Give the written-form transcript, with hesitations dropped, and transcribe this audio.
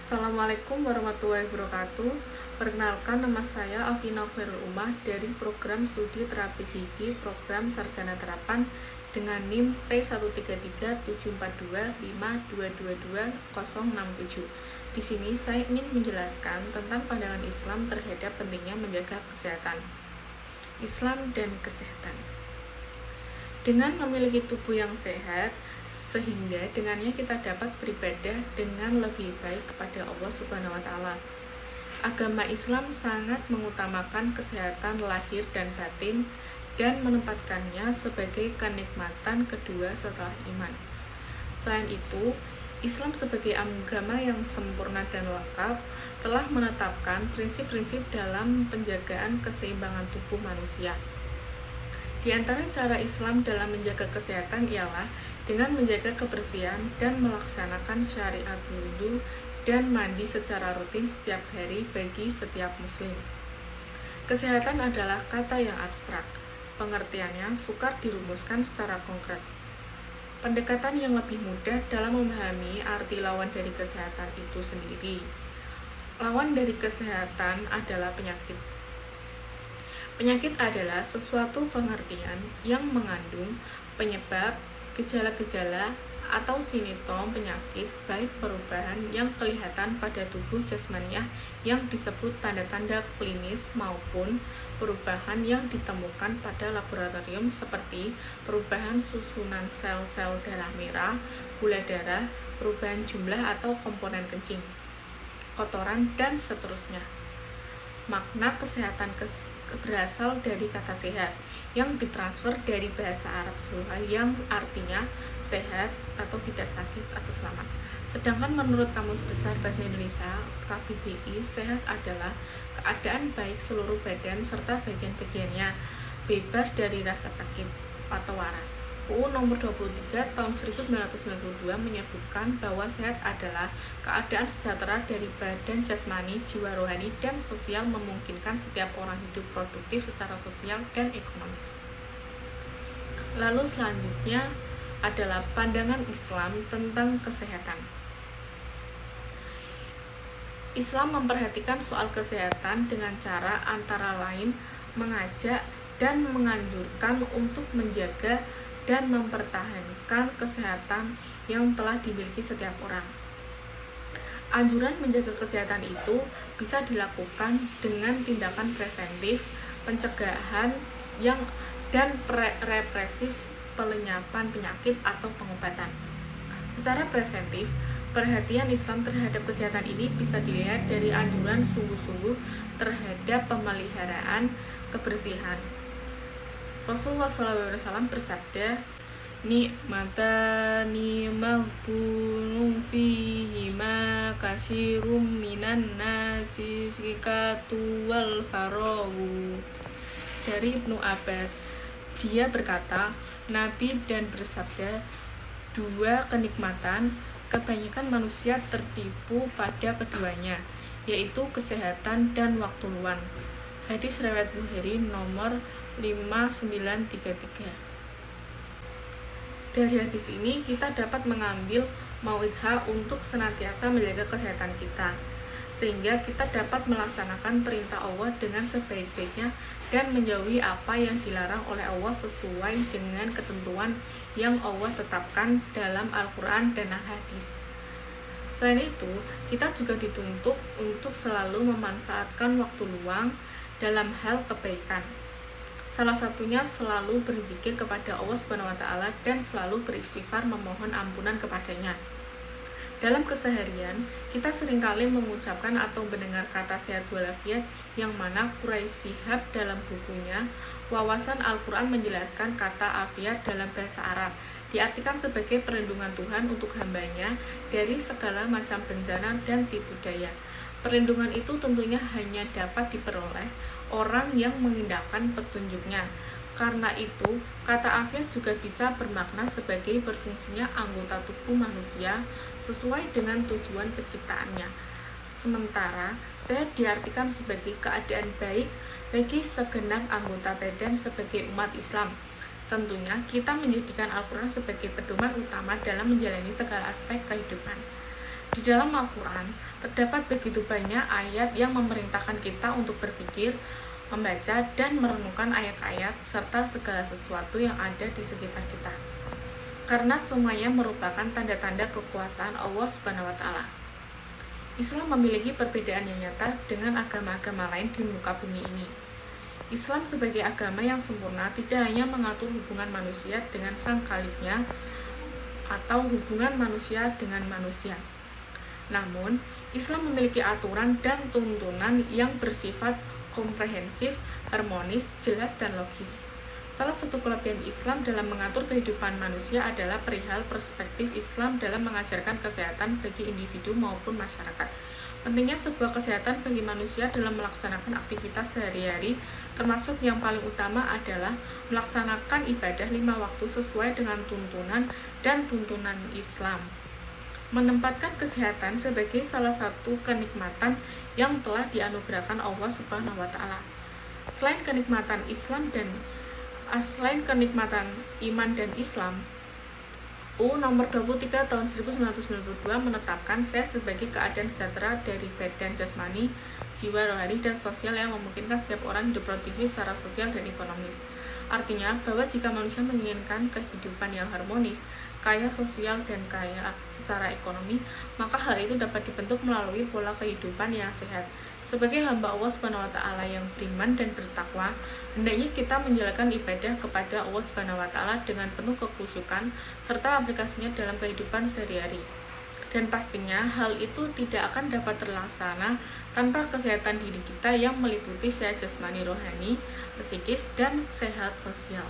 Assalamualaikum warahmatullahi wabarakatuh. Perkenalkan, nama saya Afina Khairul Ummah dari program studi terapi gigi program Sarjana Terapan dengan NIM P1337425222067. Di sini saya ingin menjelaskan tentang pandangan Islam terhadap pentingnya menjaga kesehatan. Islam dan kesehatan. Dengan memiliki tubuh yang sehat, sehingga dengannya kita dapat beribadah dengan lebih baik kepada Allah Subhanahu wa Ta'ala. Agama Islam sangat mengutamakan kesehatan lahir dan batin dan menempatkannya sebagai kenikmatan kedua setelah iman. Selain itu, Islam sebagai agama yang sempurna dan lengkap telah menetapkan prinsip-prinsip dalam penjagaan keseimbangan tubuh manusia. Di antara cara Islam dalam menjaga kesehatan ialah dengan menjaga kebersihan dan melaksanakan syariat wudu dan mandi secara rutin setiap hari bagi setiap muslim. Kesehatan adalah kata yang abstrak. Pengertiannya sukar dirumuskan secara konkret. Pendekatan yang lebih mudah dalam memahami arti lawan dari kesehatan itu sendiri. Lawan dari kesehatan adalah penyakit. Penyakit adalah sesuatu pengertian yang mengandung penyebab, gejala-gejala atau simptom penyakit, baik perubahan yang kelihatan pada tubuh jasmaniah yang disebut tanda-tanda klinis maupun perubahan yang ditemukan pada laboratorium seperti perubahan susunan sel-sel darah merah, gula darah, perubahan jumlah atau komponen kencing, kotoran, dan seterusnya. Makna kesehatan berasal dari kata sehat yang ditransfer dari bahasa Arab Suha yang artinya sehat atau tidak sakit atau selamat. Sedangkan menurut Kamus Besar Bahasa Indonesia KBBI, sehat adalah keadaan baik seluruh badan serta bagian-bagiannya bebas dari rasa sakit atau waras. UU nomor 23 tahun 1992 menyebutkan bahwa sehat adalah keadaan sejahtera dari badan jasmani, jiwa rohani, dan sosial memungkinkan setiap orang hidup produktif secara sosial dan ekonomis. Lalu selanjutnya adalah pandangan Islam tentang kesehatan. Islam memperhatikan soal kesehatan dengan cara antara lain mengajak dan menganjurkan untuk menjaga dan mempertahankan kesehatan yang telah dimiliki setiap orang. Anjuran menjaga kesehatan itu bisa dilakukan dengan tindakan preventif, pencegahan dan represif, pelenyapan penyakit atau pengobatan. Secara preventif, perhatian Islam terhadap kesehatan ini bisa dilihat dari anjuran sungguh-sungguh terhadap pemeliharaan kebersihan. Rasulullah SAW bersabda, "Nikmatani maghbunun fihima kasirum minan nasi sikatu wal farahu." Dari Ibnu Abbas, dia berkata, Nabi dan bersabda, dua kenikmatan, kebanyakan manusia tertipu pada keduanya, yaitu kesehatan dan waktu luang. Hadis riwayat Bukhari nomor 5933. Dari hadis ini kita dapat mengambil mauidhah untuk senantiasa menjaga kesehatan kita, sehingga kita dapat melaksanakan perintah Allah dengan sebaik-baiknya dan menjauhi apa yang dilarang oleh Allah sesuai dengan ketentuan yang Allah tetapkan dalam Al-Quran dan Al-Hadis. Selain itu, kita juga dituntut untuk selalu memanfaatkan waktu luang dalam hal kebaikan. Salah satunya selalu berzikir kepada Allah Subhanahu wa Ta'ala dan selalu beristighfar memohon ampunan kepadanya. Dalam keseharian, kita seringkali mengucapkan atau mendengar kata sehat walafiat yang mana Quraisy Shihab dalam bukunya Wawasan Al-Quran menjelaskan kata afiat dalam bahasa Arab diartikan sebagai perlindungan Tuhan untuk hambanya dari segala macam bencana dan tipu daya. Perlindungan itu tentunya hanya dapat diperoleh orang yang mengindahkan petunjuknya. Karena itu, kata afiat juga bisa bermakna sebagai berfungsinya anggota tubuh manusia sesuai dengan tujuan penciptaannya. Sementara, sehat diartikan sebagai keadaan baik bagi segenap anggota badan sebagai umat Islam. Tentunya, kita menjadikan Al-Quran sebagai pedoman utama dalam menjalani segala aspek kehidupan. Di dalam Al-Quran, terdapat begitu banyak ayat yang memerintahkan kita untuk berpikir, membaca, dan merenungkan ayat-ayat serta segala sesuatu yang ada di sekitar kita. Karena semuanya merupakan tanda-tanda kekuasaan Allah Subhanahu wa Ta'ala. Islam memiliki perbedaan yang nyata dengan agama-agama lain di muka bumi ini. Islam sebagai agama yang sempurna tidak hanya mengatur hubungan manusia dengan sang Khaliknya atau hubungan manusia dengan manusia. Namun, Islam memiliki aturan dan tuntunan yang bersifat komprehensif, harmonis, jelas, dan logis. Salah satu kelebihan Islam dalam mengatur kehidupan manusia adalah perihal perspektif Islam dalam mengajarkan kesehatan bagi individu maupun masyarakat. Pentingnya sebuah kesehatan bagi manusia dalam melaksanakan aktivitas sehari-hari, termasuk yang paling utama adalah melaksanakan ibadah 5 waktu sesuai dengan tuntunan dan tuntunan Islam. Menempatkan kesehatan sebagai salah satu kenikmatan yang telah dianugerahkan Allah Subhanahu wa Ta'ala. Selain kenikmatan iman dan Islam, UU Nomor 23 Tahun 1992 menetapkan sehat sebagai keadaan sejahtera dari badan jasmani, jiwa, rohani, dan sosial yang memungkinkan setiap orang hidup produktif secara sosial dan ekonomis. Artinya bahwa jika manusia menginginkan kehidupan yang harmonis, kaya sosial, dan kaya secara ekonomi, maka hal itu dapat dibentuk melalui pola kehidupan yang sehat. Sebagai hamba Allah Subhanahu wa Ta'ala yang beriman dan bertakwa, hendaknya kita menjalankan ibadah kepada Allah Subhanahu wa Ta'ala dengan penuh kekhusyukan serta aplikasinya dalam kehidupan sehari-hari. Dan pastinya hal itu tidak akan dapat terlaksana tanpa kesehatan diri kita yang meliputi sehat jasmani, rohani, psikis, dan sehat sosial.